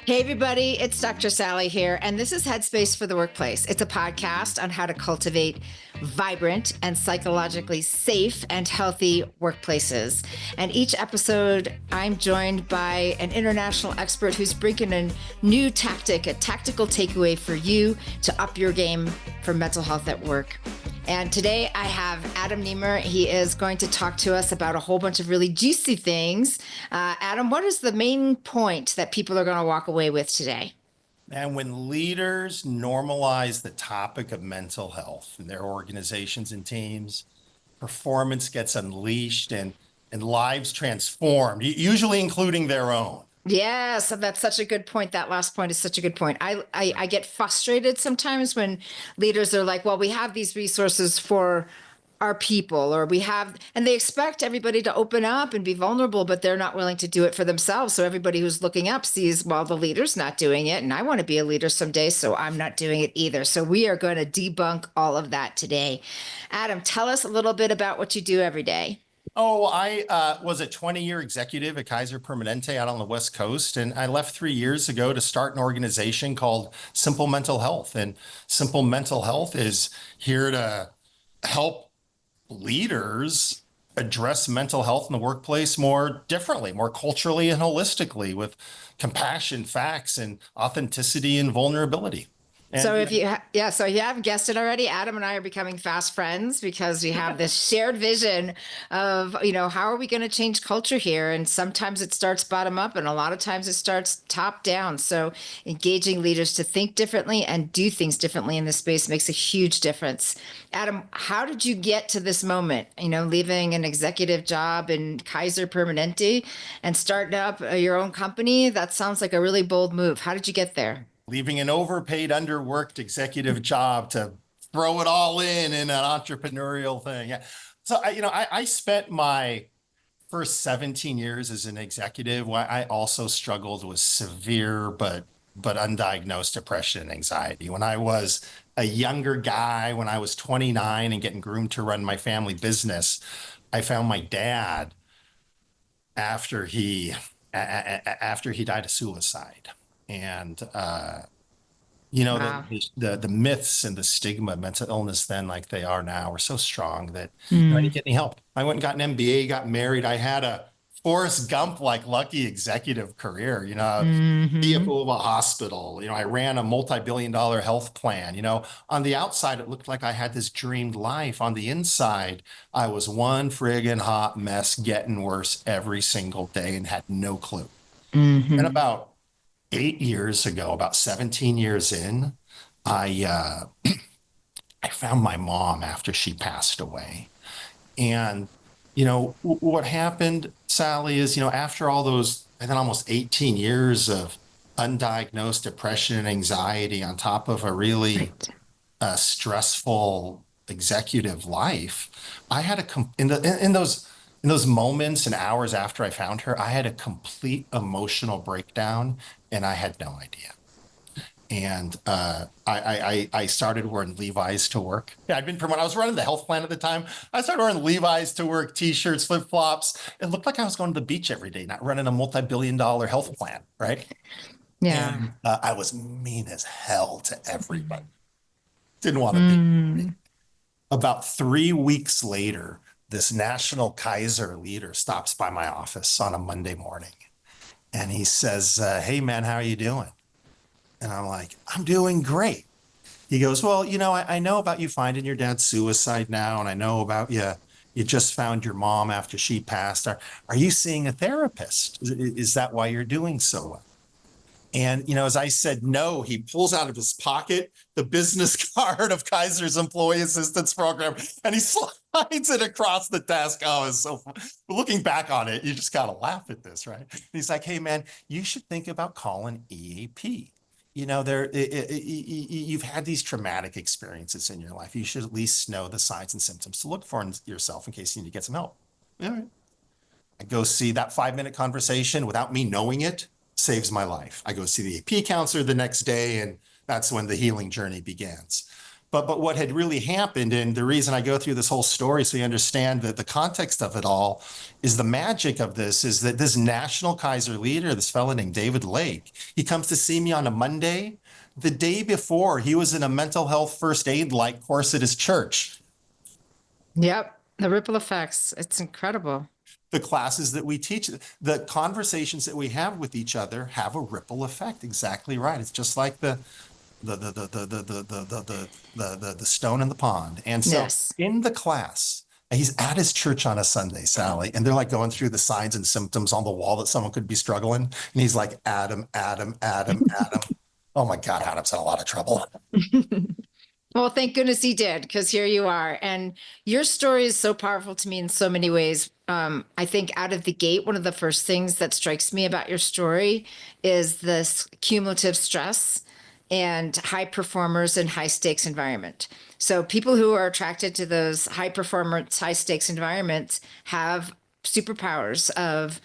Hey everybody, it's Dr. Sally here, and this is Headspace for the Workplace. It's a podcast on how to cultivate vibrant and psychologically safe and healthy workplaces. And each episode, I'm joined by an international expert who's bringing a new tactic, a tactical takeaway for you to up your game for mental health at work. And today I have Adam Nemer. He is going to talk to us about a whole bunch of really juicy things. Adam, what is the main point that people are going to walk away with today? And when leaders normalize the topic of mental health in their organizations and teams, performance gets unleashed and lives transformed, usually including their own. Yes, that's such a good point. That last point is such a good point. I get frustrated sometimes when leaders are like, well, we have these resources for our people, and they expect everybody to open up and be vulnerable, but they're not willing to do it for themselves. So everybody who's looking up sees, well, the leader's not doing it, and I want to be a leader someday, so I'm not doing it either. So we are going to debunk all of that today. Adam, tell us a little bit about what you do every day. Oh, I was a 20-year executive at Kaiser Permanente out on the West Coast, and I left 3 years ago to start an organization called Simple Mental Health. And Simple Mental Health is here to help leaders address mental health in the workplace more differently, more culturally and holistically, with compassion, facts, and authenticity and vulnerability. So if you haven't guessed it already, Adam and I are becoming fast friends because we have this shared vision of, how are we going to change culture here? And sometimes it starts bottom up and a lot of times it starts top down. So engaging leaders to think differently and do things differently in this space makes a huge difference. Adam, how did you get to this moment, leaving an executive job in Kaiser Permanente and starting up your own company? That sounds like a really bold move. How did you get there? Leaving an overpaid, underworked executive job to throw it all in an entrepreneurial thing. Yeah. So I spent my first 17 years as an executive. I also struggled with severe but undiagnosed depression and anxiety. When I was a younger guy, when I was 29 and getting groomed to run my family business, I found my dad after he died of suicide. And, Wow. the myths and the stigma of mental illness then, like they are now, were so strong that I didn't get any help. I went and got an MBA, got married. I had a Forrest Gump-like lucky executive career, CFO of a hospital. I ran a multi-billion-dollar health plan. On the outside, it looked like I had this dreamed life. On the inside, I was one friggin' hot mess, getting worse every single day and had no clue. And about 8 years ago, about 17 years in, I found my mom after she passed away. And, what happened, Sally, is, after all those, and then almost 18 years of undiagnosed depression and anxiety on top of a really stressful executive life, I had in those moments and hours after I found her, I had a complete emotional breakdown and I had no idea. And I started wearing Levi's to work. Yeah, I'd been from when I was running the health plan at the time. I started wearing Levi's to work, t-shirts, flip-flops. It looked like I was going to the beach every day, not running a multi-billion-dollar health plan, right? Yeah. And I was mean as hell to everybody. Didn't want to be me. About 3 weeks later, this national Kaiser leader stops by my office on a Monday morning. And he says, hey, man, how are you doing? And I'm like, I'm doing great. He goes, well, I know about you finding your dad's suicide now. And I know about you just found your mom after she passed. Are you seeing a therapist? Is that why you're doing so well? And, as I said, no, he pulls out of his pocket the business card of Kaiser's Employee Assistance Program, and he slides it across the desk. Oh, it's so fun. Looking back on it, you just got to laugh at this, right? And he's like, hey, man, you should think about calling EAP. You've had these traumatic experiences in your life. You should at least know the signs and symptoms to look for in yourself in case you need to get some help. All right. I go see that 5-minute conversation without me knowing it. Saves my life. I go see the AP counselor the next day, and that's when the healing journey begins. But what had really happened, and the reason I go through this whole story so you understand that the context of it all, is the magic of this is that this national Kaiser leader, this fellow named David Lake, he comes to see me on a Monday. The day before, he was in a mental health first aid like course at his church. Yep. The ripple effects. It's incredible. The classes that we teach, the conversations that we have with each other have a ripple effect. Exactly right. It's just like the stone in the pond. And so Yes. in the class, he's at his church on a Sunday, Sally, and they're like going through the signs and symptoms on the wall that someone could be struggling. And he's like, Adam, Adam, Adam, Adam. Oh my God, Adam's in a lot of trouble. Well, thank goodness he did, because here you are. And your story is so powerful to me in so many ways. I think out of the gate, one of the first things that strikes me about your story is this cumulative stress and high performers in high stakes environment. So people who are attracted to those high performance, high stakes environments have superpowers of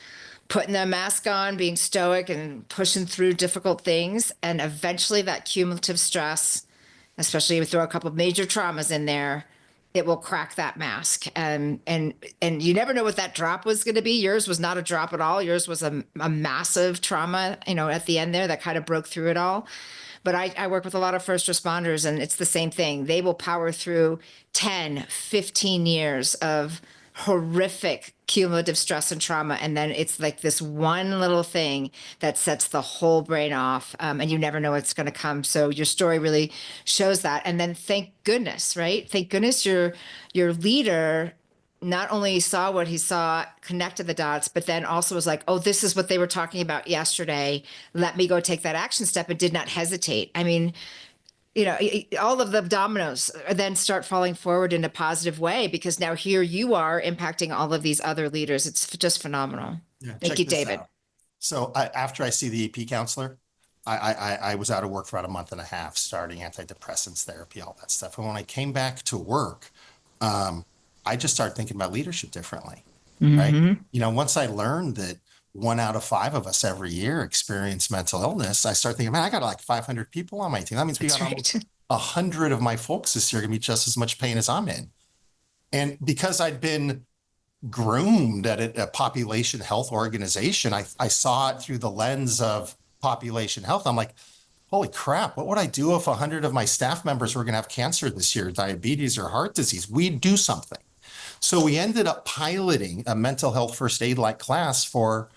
putting the mask on, being stoic and pushing through difficult things. And eventually that cumulative stress, especially if you throw a couple of major traumas in there, it will crack that mask. And you never know what that drop was going to be. Yours was not a drop at all. Yours was a massive trauma, at the end there that kind of broke through it all. But I work with a lot of first responders, and it's the same thing. They will power through 10, 15 years of horrific cumulative stress and trauma. And then it's like this one little thing that sets the whole brain off. And you never know what's going to come. So your story really shows that. And then thank goodness, right? Thank goodness your leader not only saw what he saw, connected the dots, but then also was like, oh, this is what they were talking about yesterday. Let me go take that action step, and did not hesitate. I mean, all of the dominoes then start falling forward in a positive way, because now here you are impacting all of these other leaders. It's just phenomenal. Yeah, Thank you, David. So after I see the EP counselor, I was out of work for about a month and a half, starting antidepressants therapy, all that stuff. And when I came back to work, I just started thinking about leadership differently, right? Once I learned that 1 out of 5 of us every year experience mental illness, I start thinking, man, I got like 500 people on my team. That means we got almost 100 of my folks this year going to be just as much pain as I'm in. And because I'd been groomed at a population health organization, I saw it through the lens of population health. I'm like, holy crap, what would I do if 100 of my staff members were going to have cancer this year, diabetes or heart disease? We'd do something. So we ended up piloting a mental health first aid like class for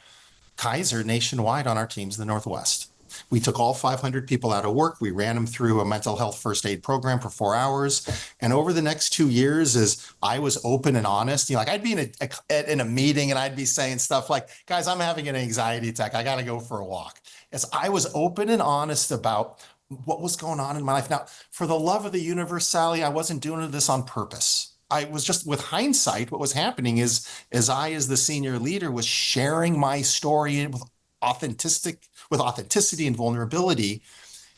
Kaiser nationwide on our teams in the Northwest. We took all 500 people out of work. We ran them through a mental health first aid program for 4 hours. And over the next 2 years, as I was open and honest, I'd be in a meeting and I'd be saying stuff like, guys, I'm having an anxiety attack. I got to go for a walk. As I was open and honest about what was going on in my life. Now, for the love of the universe, Sally, I wasn't doing this on purpose. I was just, with hindsight, what was happening is, as the senior leader, was sharing my story with authenticity and vulnerability,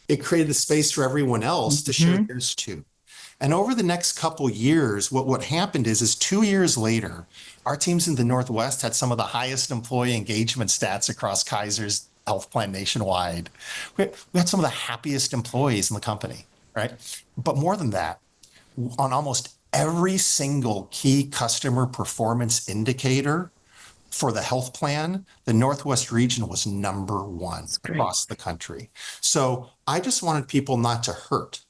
it created the space for everyone else to share theirs too. And over the next couple years, what happened is 2 years later, our teams in the Northwest had some of the highest employee engagement stats across Kaiser's health plan nationwide. We had some of the happiest employees in the company, right? But more than that, on almost every single key customer performance indicator for the health plan, the Northwest region was number 1 across the country. So I just wanted people not to hurt.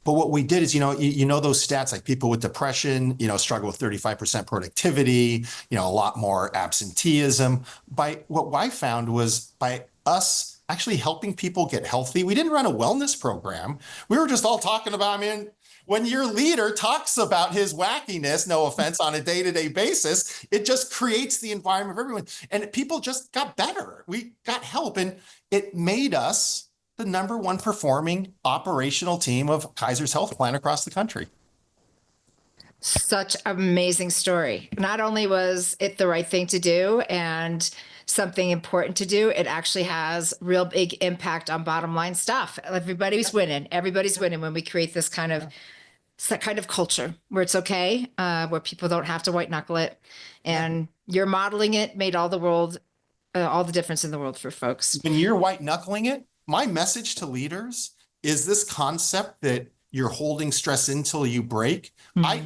But what we did is, those stats, like people with depression, struggle with 35% productivity, a lot more absenteeism. By what I found was, by us actually helping people get healthy, we didn't run a wellness program. We were just all talking about, when your leader talks about his wackiness, no offense, on a day-to-day basis, it just creates the environment of everyone. And people just got better. We got help. And it made us the number 1 performing operational team of Kaiser's health plan across the country. Such an amazing story. Not only was it the right thing to do and something important to do, it actually has real big impact on bottom line stuff. Everybody's winning. Everybody's winning when we create this kind of culture where it's okay, where people don't have to white knuckle it. And you're modeling it, made all the difference in the world for folks. When you're white knuckling it, my message to leaders is this concept that you're holding stress until you break,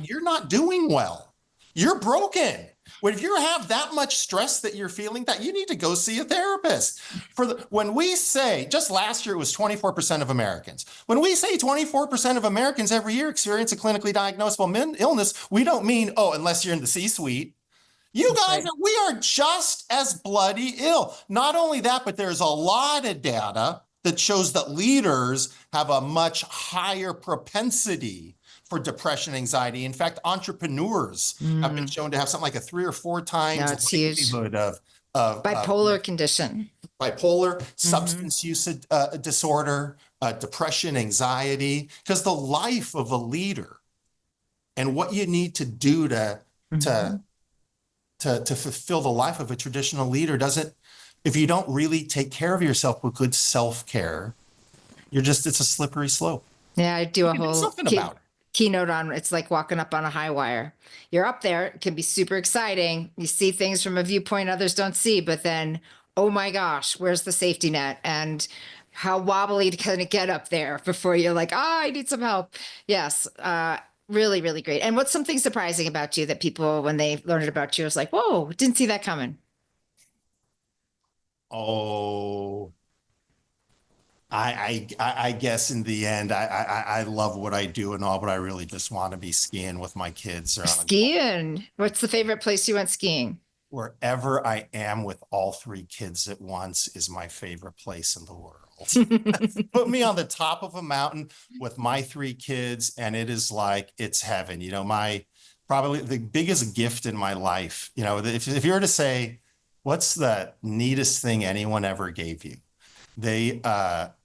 you're not doing well. You're broken. If you have that much stress that you're feeling, that you need to go see a therapist. When we say, just last year it was 24% of Americans. When we say 24% of Americans every year experience a clinically diagnosable illness, we don't mean, oh, unless you're in the C-suite. You guys, we are just as bloody ill. Not only that, but there's a lot of data that shows that leaders have a much higher propensity for depression, anxiety. In fact, entrepreneurs have been shown to have something like a 3 or 4 times likelihood of bipolar condition, substance use disorder, depression, anxiety, because the life of a leader and what you need to do to fulfill the life of a traditional leader if you don't really take care of yourself with good self-care, it's a slippery slope. Yeah, I do a whole something about it. Keynote on it's like walking up on a high wire. You're up there, it can be super exciting. You see things from a viewpoint others don't see, but then, oh my gosh, where's the safety net? And how wobbly can it get up there before you're like, I need some help. Yes. Really, really great. And what's something surprising about you that people, when they learned about you, was like, whoa, didn't see that coming? Oh, I guess in the end, I love what I do and all, but I really just want to be skiing with my kids. Skiing. What's the favorite place you went skiing? Wherever I am with all 3 kids at once is my favorite place in the world. Put me on the top of a mountain with my 3 kids, and it is like it's heaven. Probably the biggest gift in my life. If you were to say, what's the neatest thing anyone ever gave you? They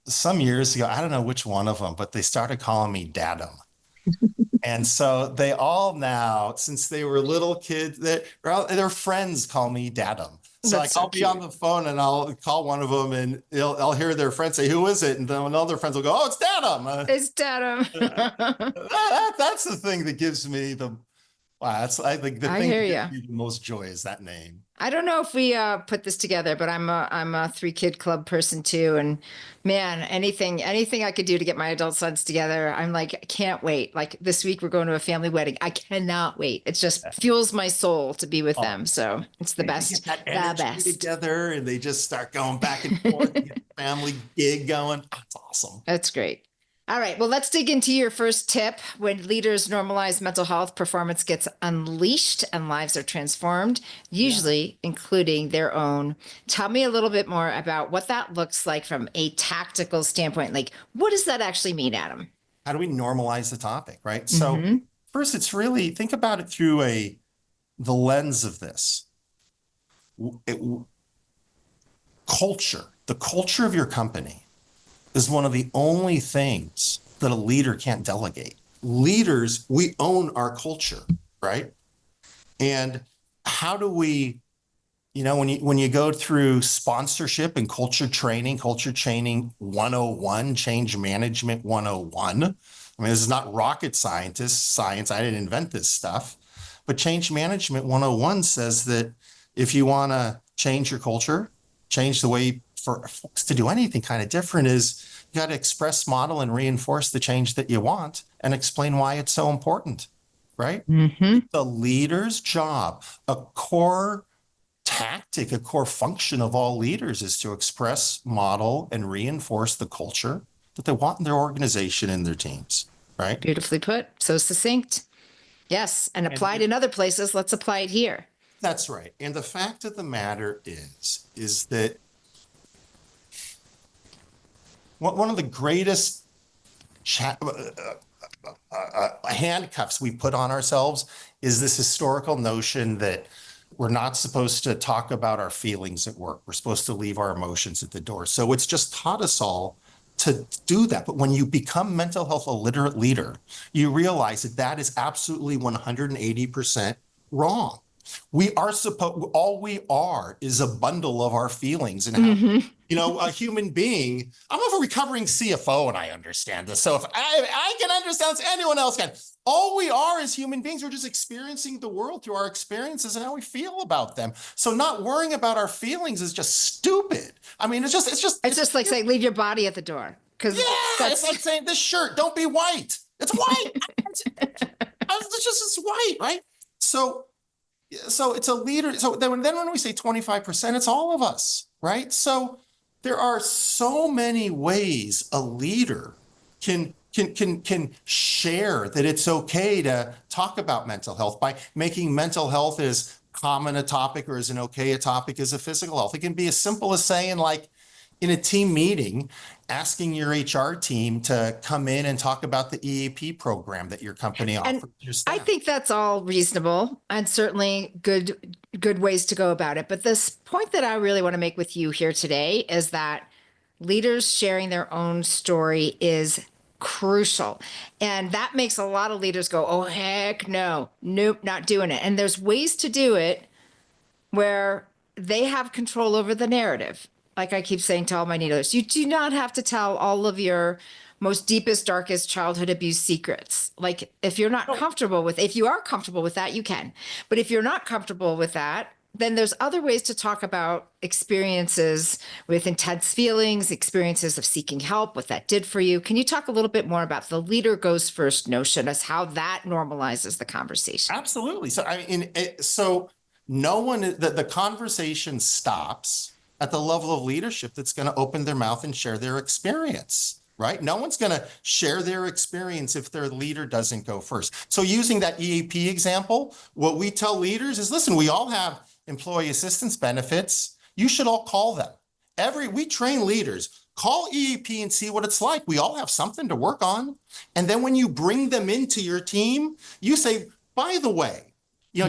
some years ago, I don't know which one of them, but they started calling me Dadum. And so they all now, since they were little kids, their friends call me Dadum. So I'll be on the phone and I'll call one of them and I'll hear their friend say, who is it? And then other friends will go, oh, it's Dadum. It's Dadum. That's the thing that gives me I think the thing that gives me the most joy is that name. I don't know if we put this together, but I'm a 3-kid club person too. And man, anything I could do to get my adult sons together, I'm like, I can't wait. Like this week we're going to a family wedding. I cannot wait. It just fuels my soul to be with them. So it's the best. Get that energy together and they just start going back and forth, get the family gig going. That's awesome. That's great. All right, well, let's dig into your first tip. When leaders normalize mental health, performance gets unleashed and lives are transformed, usually including their own. Tell me a little bit more about what that looks like from a tactical standpoint. Like, what does that actually mean, Adam? How do we normalize the topic, right? So first, it's really, think about it through the lens of this. Culture, the culture of your company is one of the only things that a leader can't delegate. Leaders, we own our culture, right? And how do we, when you go through sponsorship and culture training 101, change management 101. I mean, this is not rocket science. I didn't invent this stuff. But change management 101 says that if you want to change your culture, change the way for folks to do anything kind of different, is you got to express, model, and reinforce the change that you want and explain why it's so important, right? The leader's job, a core tactic, a core function of all leaders is to express, model, and reinforce the culture that they want in their organization and their teams, right? Beautifully put. So succinct. Yes. And applied in other places. Let's apply it here. That's right. And the fact of the matter is that one of the greatest handcuffs we put on ourselves is this historical notion that we're not supposed to talk about our feelings at work. We're supposed to leave our emotions at the door. So it's just taught us all to do that. But when you become mental health a literate leader, you realize that is absolutely 180% wrong. All we are is a bundle of our feelings. And how, a human being, I'm a recovering CFO and I understand this. So if I can understand this, anyone else can. All we are as human beings, we're just experiencing the world through our experiences and how we feel about them. So not worrying about our feelings is just stupid. I mean, it's just like saying, leave your body at the door. It's like saying this shirt, don't be white. It's white. It's white, right? So it's a leader. So then when we say 25%, it's all of us, right? So there are so many ways a leader can share that it's okay to talk about mental health by making mental health as common a topic or as an okay a topic as a physical health. It can be as simple as saying, like, in a team meeting, asking your HR team to come in and talk about the EAP program that your company offers your staff. I think that's all reasonable and certainly good ways to go about it. But this point that I really want to make with you here today is that leaders sharing their own story is crucial. And that makes a lot of leaders go, oh, heck no, nope, not doing it. And there's ways to do it where they have control over the narrative. Like I keep saying to all my leaders, you do not have to tell all of your most deepest, darkest childhood abuse secrets. Like if you're not comfortable with, if you are comfortable with that, you can. But if you're not comfortable with that, then there's other ways to talk about experiences with intense feelings, experiences of seeking help, what that did for you. Can you talk a little bit more about the leader goes first notion as how that normalizes the conversation? Absolutely. So so no one, the conversation stops at the level of leadership that's going to open their mouth and share their experience, right? No one's going to share their experience if their leader doesn't go first. So using that EAP example, what we tell leaders is, listen, we all have employee assistance benefits. You should all call them. We train leaders, call EAP and see what it's like. We all have something to work on. And then when you bring them into your team, you say, by the way,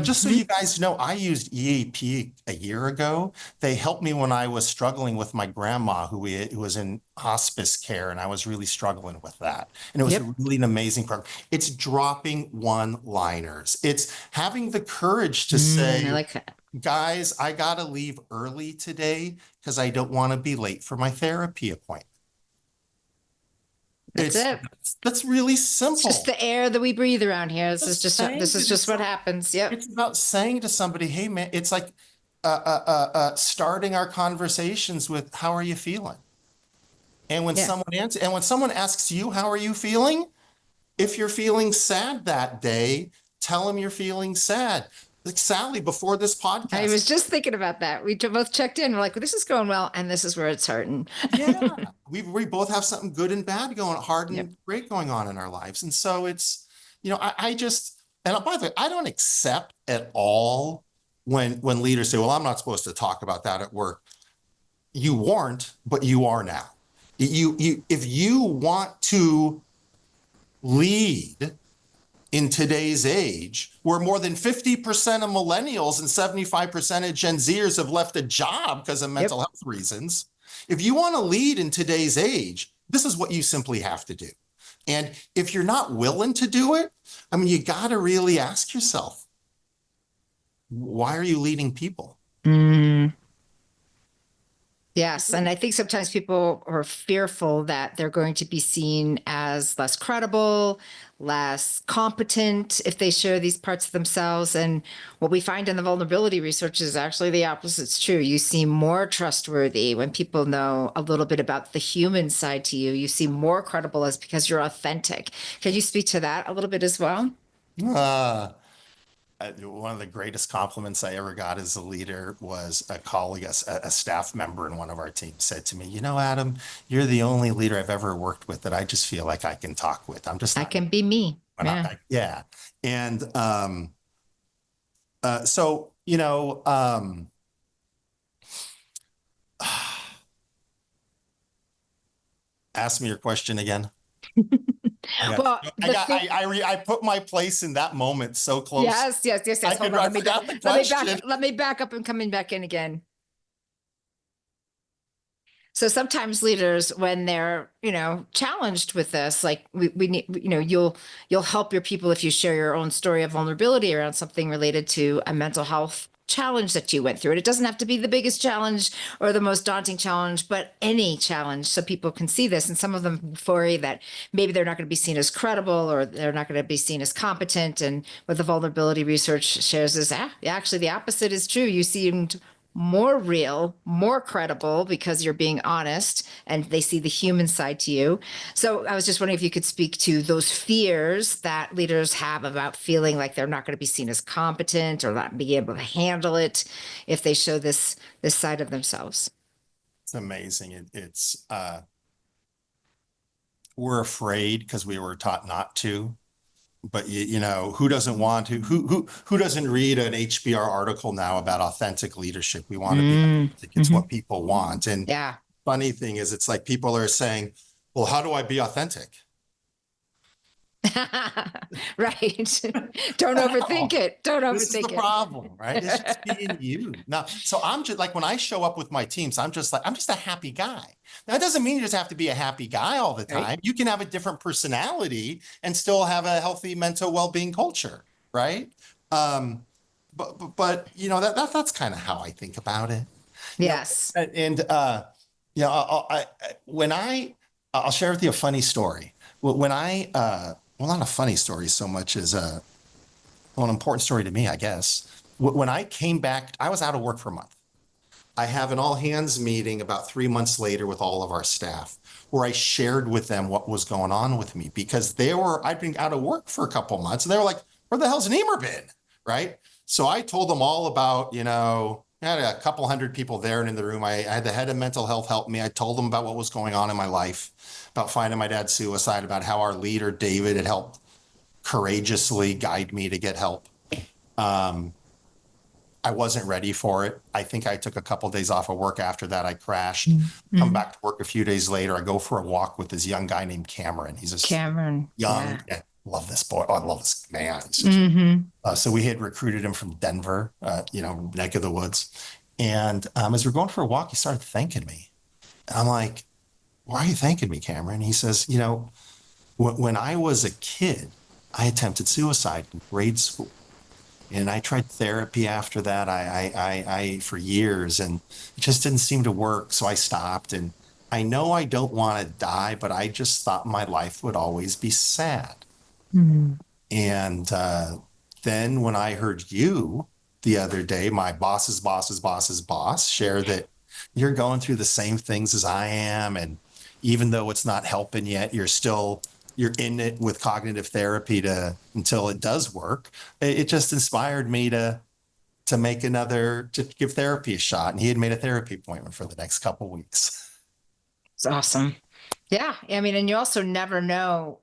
just so you guys know, I used EAP a year ago. They helped me when I was struggling with my grandma who was in hospice care, and I was really struggling with that. And it was really an amazing program. It's dropping one-liners. It's having the courage to say, I like that. Guys, I got to leave early today because I don't want to be late for my therapy appointment. That's really simple. It's just the air that we breathe around here. This is just what happens. Yep. It's about saying to somebody, hey man, it's like starting our conversations with, how are you feeling? And when someone asks you, how are you feeling? If you're feeling sad that day, tell them you're feeling sad. Like Sally, before this podcast, I was just thinking about that. We both checked in. We're like, well, this is going well, and this is where it's hurting. Yeah, we both have something good and bad going, hard and great going on in our lives, and so it's, I just, and by the way, I don't accept at all when leaders say, well, I'm not supposed to talk about that at work. You weren't, but you are now. If you want to lead in today's age, where more than 50% of millennials and 75% of Gen Zers have left a job because of mental health reasons. If you want to lead in today's age, this is what you simply have to do. And if you're not willing to do it, I mean, you got to really ask yourself, why are you leading people? Yes. And I think sometimes people are fearful that they're going to be seen as less credible, less competent if they share these parts of themselves. And what we find in the vulnerability research is actually the opposite is true. You seem more trustworthy when people know a little bit about the human side to you. You seem more credible as because you're authentic. Can you speak to that a little bit as well? One of the greatest compliments I ever got as a leader was a colleague, a staff member in one of our teams said to me, Adam, you're the only leader I've ever worked with that I just feel like I can talk with. I can be me. Yeah. And so, ask me your question again. Well, I put my place in that moment so close. Yes. Hold on. Let me back up and coming back in again. So sometimes leaders, when they're, challenged with this, like we need, you'll help your people if you share your own story of vulnerability around something related to a mental health challenge that you went through. And it doesn't have to be the biggest challenge or the most daunting challenge, but any challenge so people can see this. And some of them worry that maybe they're not going to be seen as credible or they're not going to be seen as competent. And what the vulnerability research shares is actually the opposite is true. You seemed more real, more credible because you're being honest and they see the human side to you. So I was just wondering if you could speak to those fears that leaders have about feeling like they're not going to be seen as competent or not being able to handle it if they show this side of themselves. It's amazing. We're afraid because we were taught not to. But who doesn't want to? Who doesn't read an HBR article now about authentic leadership? We want to be authentic. It's what people want. And Yeah. funny thing is, it's like people are saying, "Well, how do I be authentic?" Right. Don't overthink it. Don't overthink it. This is the problem, right? It's just being you. Now, so I'm just like, when I show up with my teams, I'm just a happy guy. Now, it doesn't mean you just have to be a happy guy all the time. Right. You can have a different personality and still have a healthy mental well-being culture, right? But that's kind of how I think about it. Yes. I'll share with you a funny story. Well, not a funny story so much as an important story to me, I guess. When I came back, I was out of work for a month. I have an all hands meeting about 3 months later with all of our staff, where I shared with them what was going on with me, because I'd been out of work for a couple months and they were like, "Where the hell's Nemer been?" Right. So I told them all about, I had a couple hundred people there and in the room. I had the head of mental health help me. I told them about what was going on in my life, about finding my dad's suicide, about how our leader, David, had helped courageously guide me to get help. I wasn't ready for it. I think I took a couple of days off of work after that. I crashed, come back to work a few days later. I go for a walk with this young guy named Cameron. He's a young, yeah. Love this boy. Oh, I love this man. So we had recruited him from Denver, neck of the woods. And as we're going for a walk, he started thanking me. I'm like, "Why are you thanking me, Cameron?" He says, when I was a kid, I attempted suicide in grade school. And I tried therapy after that. I for years, and it just didn't seem to work. So I stopped. And I know I don't want to die, but I just thought my life would always be sad. And then when I heard you the other day, my boss's boss, share that you're going through the same things as I am, and even though it's not helping yet, you're in it with cognitive therapy until it does work. It just inspired me to give therapy a shot. And he had made a therapy appointment for the next couple of weeks. It's awesome. Yeah. I mean, and you also never know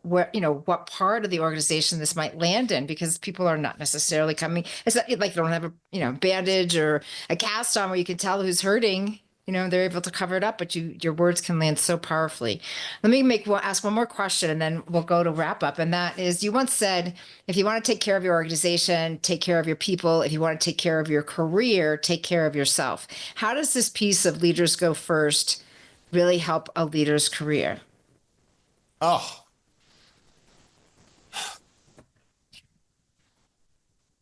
what part of the organization this might land in, because people are not necessarily coming. It's not like you don't have a, bandage or a cast on where you can tell who's hurting. They're able to cover it up, but your words can land so powerfully. Let me ask one more question, and then we'll go to wrap up. And that is, you once said, if you want to take care of your organization, take care of your people. If you want to take care of your career, take care of yourself. How does this piece of leaders go first really help a leader's career? Oh,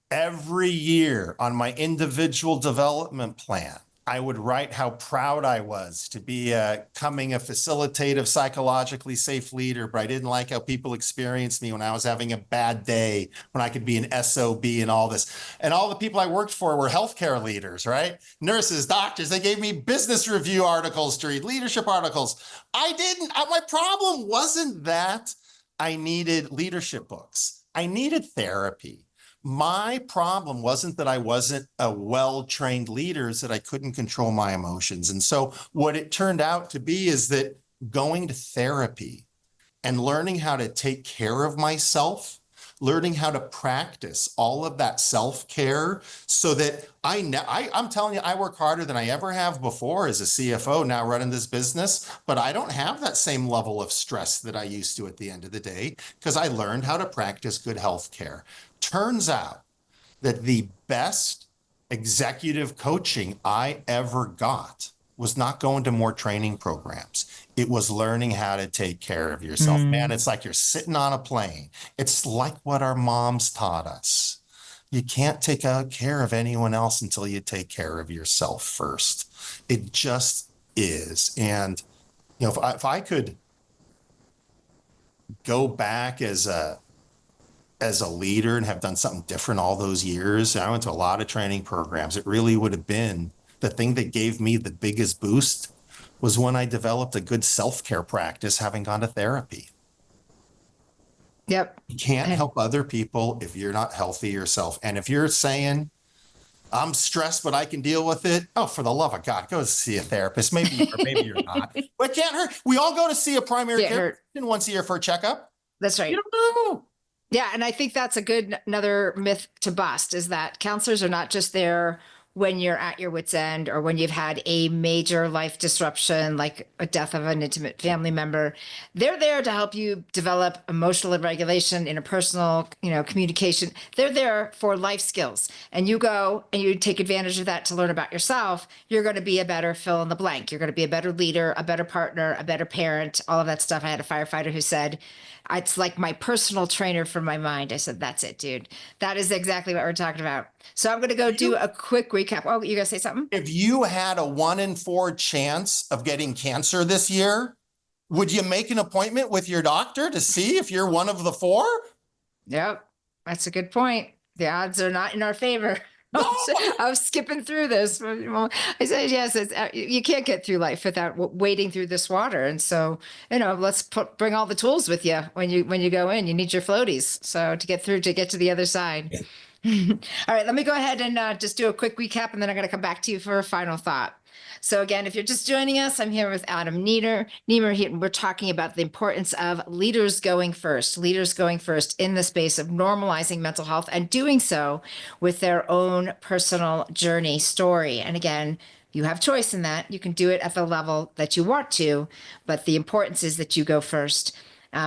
every year on my individual development plan, I would write how proud I was to be becoming a facilitative, psychologically safe leader, but I didn't like how people experienced me when I was having a bad day, when I could be an SOB and all this. And all the people I worked for were healthcare leaders, right? Nurses, doctors. They gave me business review articles to read, leadership articles. My problem wasn't that I needed leadership books. I needed therapy. My problem wasn't that I wasn't a well-trained leader, it's that I couldn't control my emotions. And so what it turned out to be is that going to therapy and learning how to take care of myself, learning how to practice all of that self-care, so that I'm telling you, I work harder than I ever have before as a CFO now running this business, but I don't have that same level of stress that I used to at the end of the day, because I learned how to practice good health care. Turns out that the best executive coaching I ever got was not going to more training programs. It was learning how to take care of yourself. Man, it's like you're sitting on a plane. It's like what our moms taught us. You can't take care of anyone else until you take care of yourself first. It just is. And if I could go back as as a leader and have done something different all those years, I went to a lot of training programs. It really would have been the thing that gave me the biggest boost was when I developed a good self-care practice, having gone to therapy. Yep. You can't help other people if you're not healthy yourself. And if you're saying, I'm stressed, but I can deal with it. Oh, for the love of God, go see a therapist. Maybe, or maybe you're not. But it can't hurt. We all go to see a primary care physician once a year for a checkup. That's right. You don't know. Yeah. And I think that's another myth to bust, is that counselors are not just there when you're at your wit's end or when you've had a major life disruption, like a death of an intimate family member. They're there to help you develop emotional regulation, interpersonal, communication. They're there for life skills. And you go and you take advantage of that to learn about yourself. You're going to be a better fill in the blank. You're going to be a better leader, a better partner, a better parent, all of that stuff. I had a firefighter who said, it's like my personal trainer for my mind. I said, that's it, dude. That is exactly what we're talking about. So I'm going to go do a quick recap. Oh, you going to say something? If you had a 1 in 4 chance of getting cancer this year, would you make an appointment with your doctor to see if you're one of the 4? Yep. That's a good point. The odds are not in our favor. I was skipping through this. I said, yes, you can't get through life without wading through this water. And so, let's bring all the tools with you when you go in. You need your floaties. So to get to the other side. All right, let me go ahead and just do a quick recap, and then I'm going to come back to you for a final thought. So again, if you're just joining us, I'm here with Adam Nemer. We're talking about the importance of leaders going first in the space of normalizing mental health and doing so with their own personal journey story. And again, you have choice in that. You can do it at the level that you want to, but the importance is that you go first.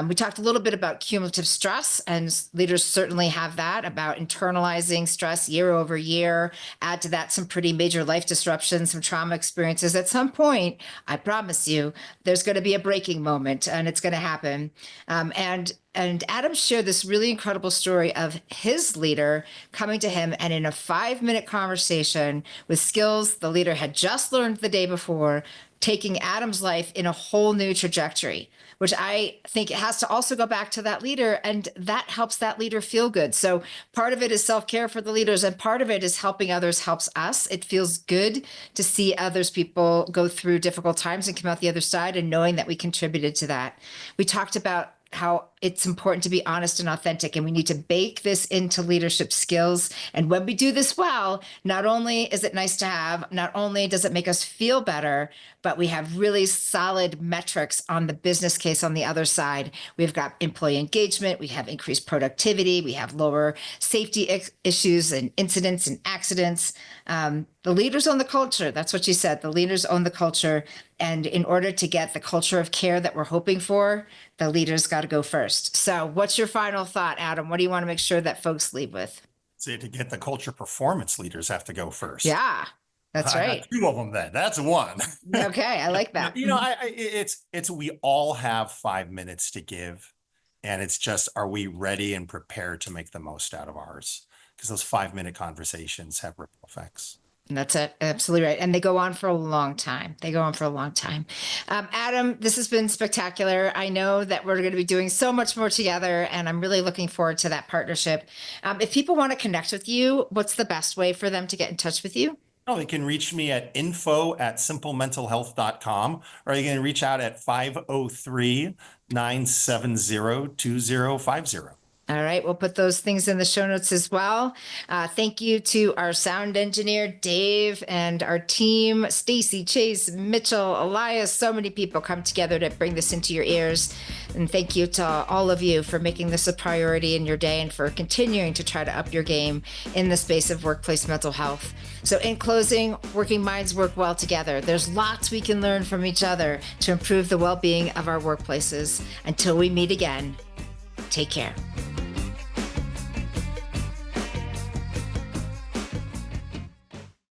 We talked a little bit about cumulative stress, and leaders certainly have that, about internalizing stress year over year. Add to that some pretty major life disruptions, some trauma experiences. At some point, I promise you, there's going to be a breaking moment, and it's going to happen. And Adam shared this really incredible story of his leader coming to him, and in a 5-minute conversation with skills the leader had just learned the day before, taking Adam's life in a whole new trajectory, which I think it has to also go back to that leader, and that helps that leader feel good. So part of it is self-care for the leaders, and part of it is helping others helps us. It feels good to see people go through difficult times and come out the other side, and knowing that we contributed to that. We talked about how it's important to be honest and authentic, and we need to bake this into leadership skills. And when we do this well, not only is it nice to have, not only does it make us feel better, but we have really solid metrics on the business case on the other side. We've got employee engagement, we have increased productivity, we have lower safety issues and incidents and accidents. The leaders own the culture. That's what you said. The leaders own the culture. And in order to get the culture of care that we're hoping for, the leaders got to go first. So what's your final thought, Adam? What do you want to make sure that folks leave with? So to get the culture performance, leaders have to go first. Yeah, that's right. I got 2 of them then. That's 1. Okay, I like that. We all have 5 minutes to give. And it's just, are we ready and prepared to make the most out of ours? Because those 5-minute conversations have ripple effects. That's it. Absolutely right. And they go on for a long time. Adam, this has been spectacular. I know that we're going to be doing so much more together, and I'm really looking forward to that partnership. If people want to connect with you, what's the best way for them to get in touch with you? Oh, they can reach me at info@simplementalhealth.com, or you can reach out at 503-970-2050. All right, we'll put those things in the show notes as well. Thank you to our sound engineer, Dave, and our team, Stacy, Chase, Mitchell, Elias. So many people come together to bring this into your ears. And thank you to all of you for making this a priority in your day and for continuing to try to up your game in the space of workplace mental health. So in closing, working minds work well together. There's lots we can learn from each other to improve the well-being of our workplaces. Until we meet again, take care.